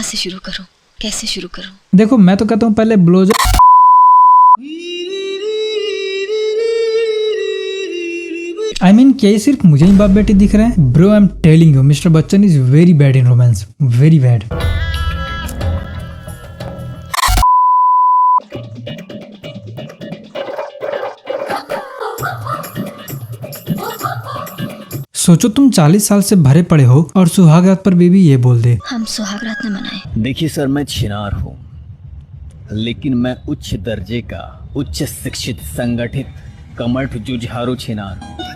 कहाँ से शुरू करूं, कैसे शुरू करूं? देखो मैं तो कहता हूँ पहले ब्लोज I mean, क्या ये सिर्फ मुझे ही बाप बेटी दिख रहे हैं? Bro I am telling you mister Bachchan is very bad in romance, very bad. सोचो तुम 40 साल से भरे पड़े हो और सुहाग रात पर बेबी ये बोल दे हम सुहाग रात न मनाएं। देखिए सर, मैं छिनार हूँ, लेकिन मैं उच्च दर्जे का, उच्च शिक्षित, संगठित, कमठ जुझारू छिनार हूँ।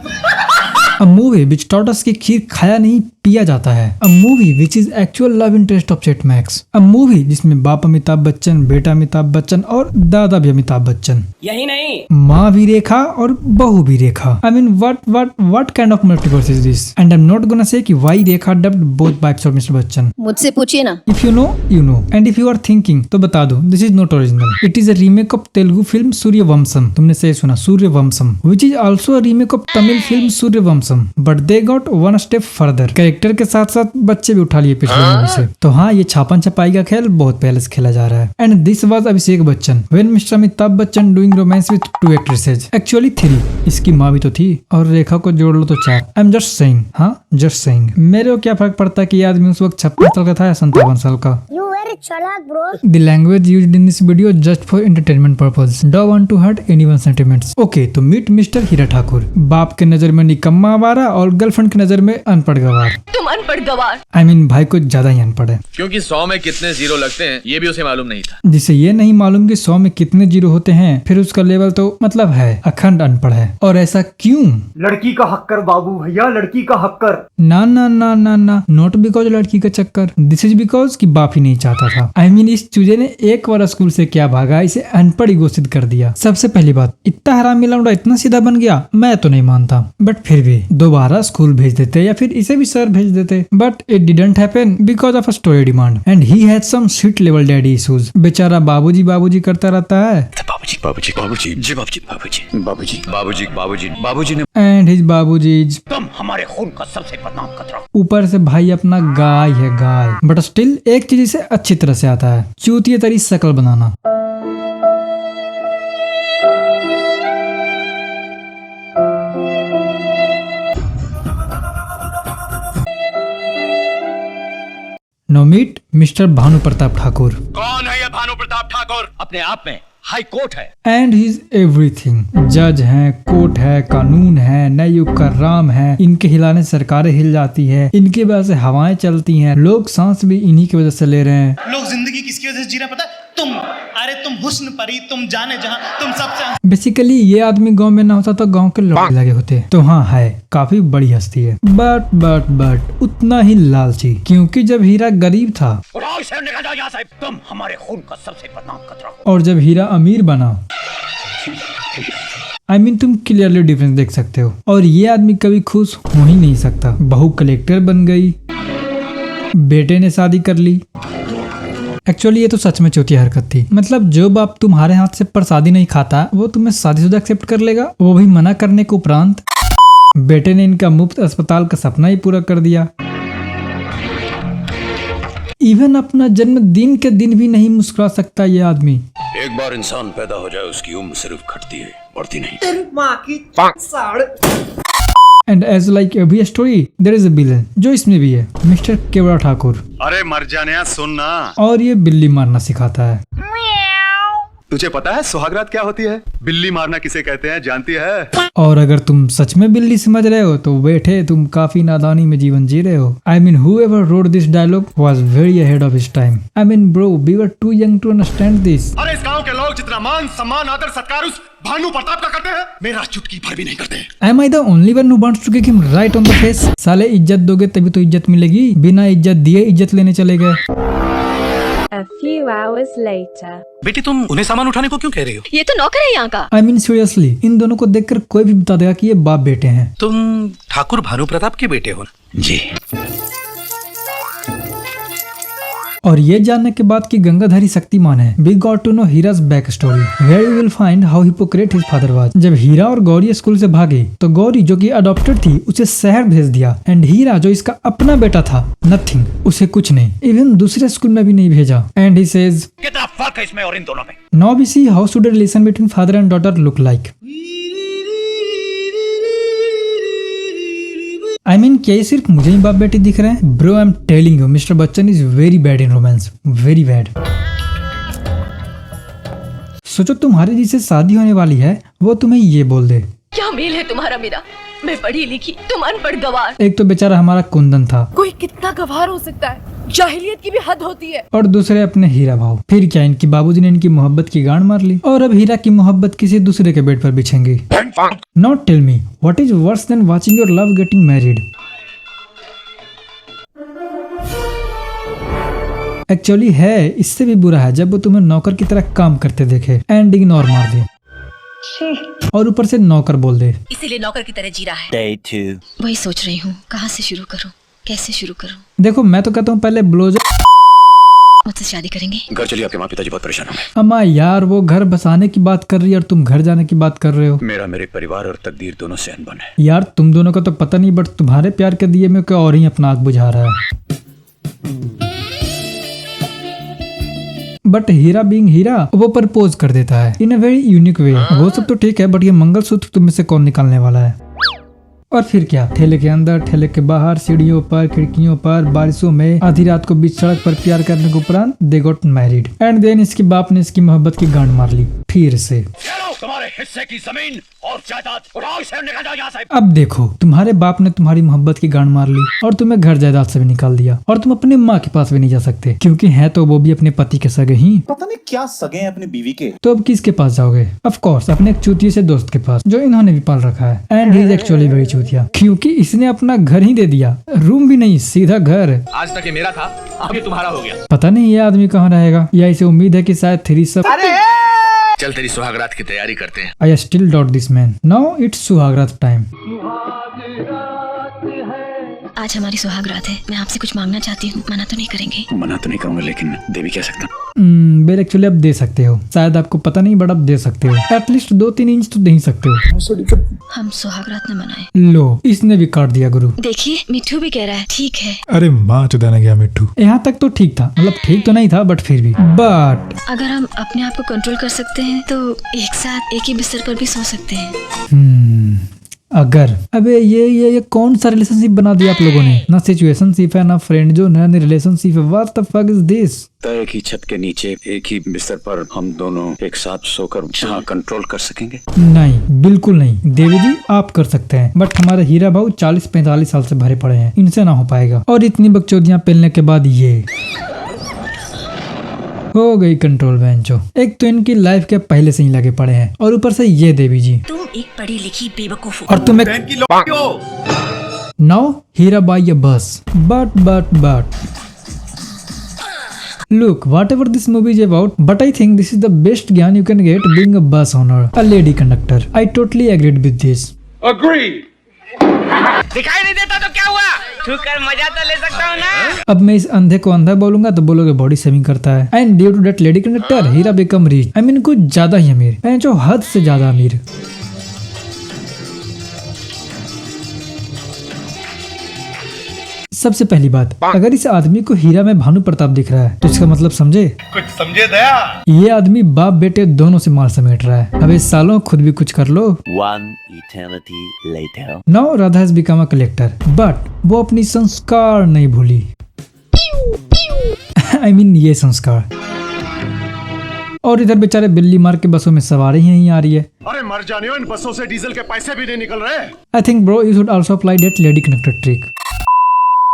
A movie which taught us कि खीर खाया नहीं पिया जाता है। A movie which is actual love interest of Chet Max। A movie जिसमें बाप अमिताभ बच्चन, बेटा अमिताभ बच्चन और दादा भी अमिताभ बच्चन। यही नहीं, माँ भी रेखा और बहू भी रेखा। I mean what kind of multiverse is this? And I'm not gonna say कि why Rekha dubbed both wives of Mr. Bachchan। मुझसे पूछिए ना। If you know, you know, and if you are thinking, तो बता दो, this is not original. It is a remake of Telugu film Sooryavansham. तुमने सही सुना, Sooryavansham, which is also a remake of Tamil film Sooryavansham. But they got one step further। Character के साथ साथ बच्चे भी उठा लिए पिछले मूवी से। तो हाँ, ये छापन छपाई का खेल बहुत पहले से खेला जा रहा है। And this was Abhishek Bachchan when mister Amitabh Bachchan doing romance with 2 actresses, actually 3। इसकी माँ भी तो थी और रेखा को जोड़ लो तो 4। आई एम जस्ट सेइंग, हाँ जस्ट सेइंग। मेरे को क्या फर्क पड़ता है कि ये आदमी उस वक्त 56 साल का था या 57 साल का। The language used in this video just for entertainment purpose. Don't want to hurt anyone's sentiments. Okay, तो मीट मिस्टर हीरा ठाकुर। बाप के नजर में निकम्मा आवारा और गर्लफ्रेंड की नजर में अनपढ़ गवार। तुम अनपढ़ गवार। I mean, भाई कुछ ज्यादा ही अनपढ़ है। क्योंकि 100 में कितने जीरो लगते हैं ये भी उसे मालूम नहीं था। जिसे ये नहीं मालूम कि 100 में कितने जीरो होते हैं, फिर उसका लेवल तो मतलब है अखंड अनपढ़ है। और ऐसा क्यों? लड़की का हक्कर बाबू भैया, लड़की का हक्कर। ना ना ना ना ना, नॉट बिकॉज लड़की का चक्कर, दिस इज बिकॉज कि बाप ही नहीं चाहता था। आई मीन, इस चूजे ने एक बार स्कूल से क्या भागा, इसे अनपढ़ ही घोषित कर दिया। सबसे पहली बात, इतना हरामी लौंडा इतना सीधा बन गया, मैं तो नहीं मानता। बट फिर भी दोबारा स्कूल भेज देते या फिर इसे भी सर भेज देते। But it didn't happen because of a story demand and he had some sweet level daddy issues. बेचारा बाबूजी बाबूजी करता रहता है बाबूजी बाबूजी बाबूजी जी बाबूजी बाबूजी बाबूजी बाबूजी बाबूजी बाबूजी ने एंड हिज बाबूजी तुम हमारे खून का सबसे बदनाम कतरा। ऊपर से भाई अपना गाय है गाय। बट स्टिल एक चीज इसे अच्छी तरह से आता है, चूतिया तरी शकल बनाना। No meet mister Bhanu Pratap Thakur. कौन है ये भानु प्रताप ठाकुर? अपने आप में हाई कोर्ट है एंड ही इज एवरीथिंग। जज है, कोर्ट है, कानून है, नए युग का राम है। इनके हिलाने से सरकारें हिल जाती है, इनकी वजह से हवाएं चलती हैं, लोग सांस भी इन्हीं की वजह से ले रहे हैं। लोग जिंदगी किसकी वजह से जी रहे पता है? तुम। अरे तुम हुस्न परी, तुम जाने जहां, तुम सबसे। बेसिकली ये आदमी गांव में ना होता तो गांव के लोग लगे होते। तो हाँ, है काफी बड़ी हस्ती है, बट उतना ही लालची, क्योंकि जब हीरा गरीब था निकल जाओ यहाँ से। तुम हमारे खून का सबसे बदनाम कतरा हो। और जब हीरा अमीर बना, I mean, तुम क्लियरली डिफरेंस देख सकते हो। और ये आदमी कभी खुश हो ही नहीं सकता। बहू कलेक्टर बन गई, बेटे ने शादी कर ली। एक्चुअली ये तो सच में चौथी हरकत थी। मतलब जो बाप तुम्हारे हाथ से प्रसादी नहीं खाता वो तुम्हें शादीशुदा एक्सेप्ट कर लेगा, वो भी मना करने के उपरांत। बेटे ने इनका मुफ्त अस्पताल का सपना ही पूरा कर दिया। इवन अपना जन्मदिन के दिन भी नहीं मुस्कुरा सकता ये आदमी। एक बार इंसान पैदा हो जाए उसकी उम्र सिर्फ घटती है, बढ़ती नहीं। तेरी माँ की साड़। And as like every story there is a villain, जो इसमें भी है, मिस्टर केवड़ा ठाकुर। अरे मर जाने सुनना। और ये बिल्ली मारना सिखाता है। तुझे पता है सुहागरात क्या होती है? बिल्ली मारना किसे कहते हैं जानती है? और अगर तुम सच में बिल्ली समझ रहे हो तो बैठे तुम काफी नादानी में जीवन जी रहे हो। I mean whoever wrote this dialogue was very ahead of his time। I mean bro, we were too young to understand this। अरे इस गांव के लोग जितना मान सम्मान आदर सत्कार उस भानु प्रताप का करते हैं, मेरा चुटकी भर भी नहीं करते। Am I the only one who wants to kick him right on the face? साले इज्जत दोगे तभी तो इज्जत मिलेगी, बिना इज्जत दिए इज्जत लेने चले गए। A few hours later। बेटी तुम उन्हें सामान उठाने को क्यों कह रही हो? ये तो नौकर है यहाँ का। I mean seriously, इन दोनों को देखकर कोई भी बता देगा कि ये बाप बेटे हैं। तुम ठाकुर भानु प्रताप के बेटे हो? जी। और ये जानने के बाद कि गंगाधारी शक्तिमान है, we got to know Hira's back story where you will find how hypocrite his father was. जब हीरा और गौरी स्कूल से भागे तो गौरी जो कि अडॉप्टेड थी उसे शहर भेज दिया एंड हीरा जो इसका अपना बेटा था, नथिंग, उसे कुछ नहीं, इवन दूसरे स्कूल में भी नहीं भेजा। एंड ही सेज कितना फर्क है इसमें और इन दोनों में। Now we see how should a relation between father and daughter look like। I mean, क्या ये सिर्फ मुझे ही बाप बेटी दिख रहे हैं? Bro I am telling you mister Bachchan is very bad in romance, very bad. सोचो तुम्हारे जिससे शादी होने वाली है वो तुम्हें ये बोल दे, क्या मेल है तुम्हारा मेरा, मैं पढ़ी लिखी तुम अनपढ़ गवार। एक तो बेचारा हमारा कुंदन था, कोई कितना गवार हो सकता है, जाहिलियत की भी हद होती है। और दूसरे अपने हीरा भाव। फिर क्या इनकी बाबूजी ने इनकी मोहब्बत की गांड मार ली और अब हीरा की मोहब्बत किसी दूसरे के बेड पर बिछेंगी। Not tell me what is worse than watching your love getting married. Actually है, इससे भी बुरा है जब वो तुम्हें नौकर की तरह काम करते देखे एंड इग्नोर मार दे और ऊपर से नौकर बोल दे। इसीलिए नौकर की तरह जी रहा है। वही सोच रही हूँ, कहाँ से शुरू करूँ, कैसे शुरू करूँ। देखो मैं तो कहता हूँ पहले ब्लोज मुझसे शादी करेंगे। घर चलिए, आपके माँ पिताजी बहुत परेशान होंगे। अम्मा यार वो घर बसाने की बात कर रही है और तुम घर जाने की बात कर रहे हो। मेरे परिवार और तकदीर दोनों से अनबन है। यार तुम दोनों का तो पता नहीं, बट तुम्हारे प्यार के दिए में कोई और ही अपना आग बुझा रहा है। बट हीरा बीइंग हीरा वो प्रपोज कर देता है इन अ वेरी यूनिक वे। वो सब तो ठीक है बट ये मंगलसूत्र तुम में से कौन निकालने वाला है। और फिर क्या, ठेले के अंदर, ठेले के बाहर, सीढ़ियों पर, खिड़कियों पर, बारिशों में, आधी रात को बीच सड़क पर प्यार करने के उपरांत they got married and then इसके बाप ने इसकी मोहब्बत की गांड मार ली फिर से। तुम्हारे हिस्से की जमीन और जायदाद उठाओ, इसे निकल जाओ यहाँ से। अब देखो तुम्हारे बाप ने तुम्हारी मोहब्बत की गांड मार ली और तुम्हें घर जायदाद से भी निकाल दिया और तुम अपनी माँ के पास भी नहीं जा सकते क्योंकि है तो वो भी अपने पति के सगे ही। पता नहीं क्या सगे हैं अपनी बीवी के। तो अब किसके पास जाओगे? ऑफ कोर्स अपने एक चूतिए से दोस्त के पास जो इन्होंने भी पाल रखा है and he is actually very चूतिया क्योंकि इसने अपना घर ही दे दिया, रूम भी नहीं, सीधा घर। आज तक ये मेरा था, अब ये तुम्हारा हो गया। पता नहीं ये आदमी कहाँ रहेगा, या इसे उम्मीद है कि शायद थ्री सब। चल तेरी सुहागरात की तैयारी करते हैं। I still doubt this man. Now it's suhagraat time. आज हमारी सुहागरात है, मैं आपसे कुछ मांगना चाहती हूँ, मना तो नहीं करेंगे? मना तो नहीं करूंगा लेकिन दे भी क्या सकता। बेल एक्चुअली अब दे सकते हो, शायद आपको पता नहीं बट अब दे सकते हो। एटलीस्ट 2-3 इंच तो दे ही सकते हो। हम सुहागरात न मनाए। लो इसने भी काट दिया गुरु। देखिए मिठू भी कह रहा है ठीक है। अरे माँ चुदाने गया मिट्टू। यहाँ तक तो ठीक था, मतलब ठीक तो नहीं था बट फिर भी। बट अगर हम अपने आप को कंट्रोल कर सकते हैं तो एक साथ एक ही बिस्तर पर भी सो सकते हैं। अगर अबे ये कौन सा रिलेशनशिप बना दिया आप लोगों ने? ना सिचुएशनशिप है ना फ्रेंड जो ना रिलेशनशिप है। What the fuck is this? एक ही छत के नीचे एक ही बिस्तर पर हम दोनों एक साथ सोकर जहाँ कंट्रोल कर सकेंगे। नहीं बिल्कुल नहीं देवी जी, आप कर सकते हैं बट हमारे हीरा भाऊ 40-45 साल से भरे पड़े हैं, इनसे ना हो पाएगा। और इतनी बकचोदियां पेलने के बाद ये हो गई कंट्रोल बेंचो। एक तो इनकी लाइफ के पहले से ही लगे पड़े हैं और ऊपर से ये देवी जी तुम एक पढ़ी लिखी बेवकूफ हो और तुम एक नाउ हीरा बाई अ बस। But look whatever this movie is about, but I think this is the best ज्ञान you can get being a bus owner, a lady conductor. I totally agreed with this. Agreed. दिखाई नहीं देता तो क्या हुआ, छूकर मजा तो ले सकता हूँ ना। अब मैं इस अंधे को अंधा बोलूंगा तो बोलोगे बॉडी शेविंग करता है। And due to that lady conductor Heera become rich. I mean कुछ ज्यादा ही अमीर, जो हद से ज्यादा अमीर। सबसे पहली बात, अगर इस आदमी को हीरा में भानु प्रताप दिख रहा है तो इसका मतलब समझे, कुछ समझे दया। ये आदमी बाप बेटे दोनों से माल समेट रहा है। अबे सालों खुद भी कुछ कर लो। One eternity later. Now Radha has become a collector but वो अपनी संस्कार नहीं भूली। आई मीन ये संस्कार। और इधर बेचारे बिल्ली मार के बसों में सवारी ही नहीं आ रही है। अरे मर जाने हो, इन बसों से डीजल के पैसे भी नहीं निकल रहे। I think bro you should also apply that lady conductor trick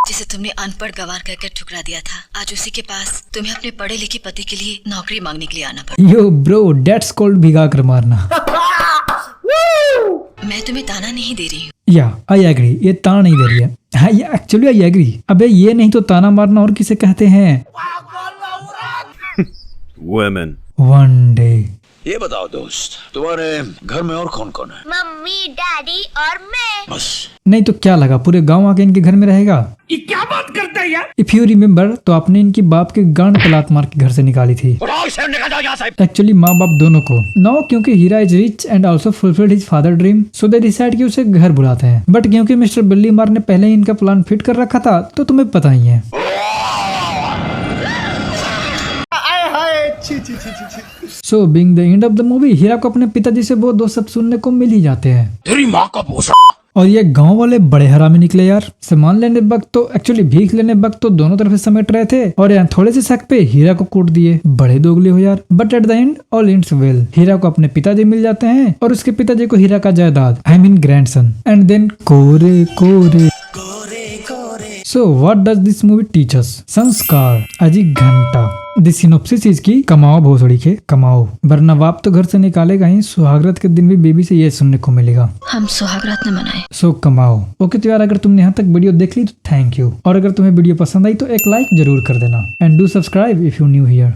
जिसे तुमने अनपढ़ गवार कहकर ठुकरा दिया था। आज उसी के पास तुम्हें अपने पढ़े लिखे पति के लिए नौकरी मांगने के लिए आना पड़ा। यो ब्रो दैट्स कॉल्ड भिगा कर मारना। मैं तुम्हें ताना नहीं दे रही हूँ। या आई एग्री, ये ताना नहीं दे रही है। हाँ ये एक्चुअली आई एग्री। अबे ये नहीं तो ताना मारना और किसे कहते हैं? Women. One day ये बताओ दोस्त, तुम्हारे घर में और कौन कौन है? मम्मी, डैडी और मैं। बस? नहीं तो क्या लगा पूरे गांव आके इनके घर में रहेगा? ये क्या बात करता है यार? इफ यू रिमेम्बर तो आपने इनकी बाप के गांड पे लात मार के घर से निकाली थी। एक्चुअली माँ बाप दोनों को। नाउ क्योंकि Hira is rich and also fulfilled his father dream, so they decide कि उसे घर बुलाते हैं। बट क्योंकि मिस्टर बिल्ली मार ने पहले ही इनका प्लान फिट कर रखा था तो तुम्हें पता ही है। So being the end of the movie, Hira को अपने पिताजी से वो दो शब्द सुनने को मिल ही जाते हैं, तेरी माँ का भूसा। और ये गांव वाले बड़े हरामी निकले यार। सामान लेने वक्त तो एक्चुअली भीख लेने वक्त तो दोनों तरफ से समेट रहे थे और यहाँ थोड़े से शक पे हीरा को कूट दिए। बड़े दोगले हो यार। But at the end all ends well. Hira को अपने पिताजी मिल जाते हैं और उसके पिताजी को हीरा का जायदाद, I mean grandson. And then कोरे कोरे। So what does this movie teach us? संस्कार। अजी घंटा। दिस सिनॉप्सिस इज की कमाओ भोसड़ी के कमाओ, वरना बाप तो घर से निकालेगा ही। सुहागरात के दिन भी बेबी से ये सुनने को मिलेगा, हम सुहागरात न मनाए। सो कमाओ। ओके तो यार, अगर तुमने यहाँ तक वीडियो देख ली तो थैंक यू, और अगर तुम्हें वीडियो पसंद आई तो एक लाइक जरूर कर देना and do subscribe if you new here.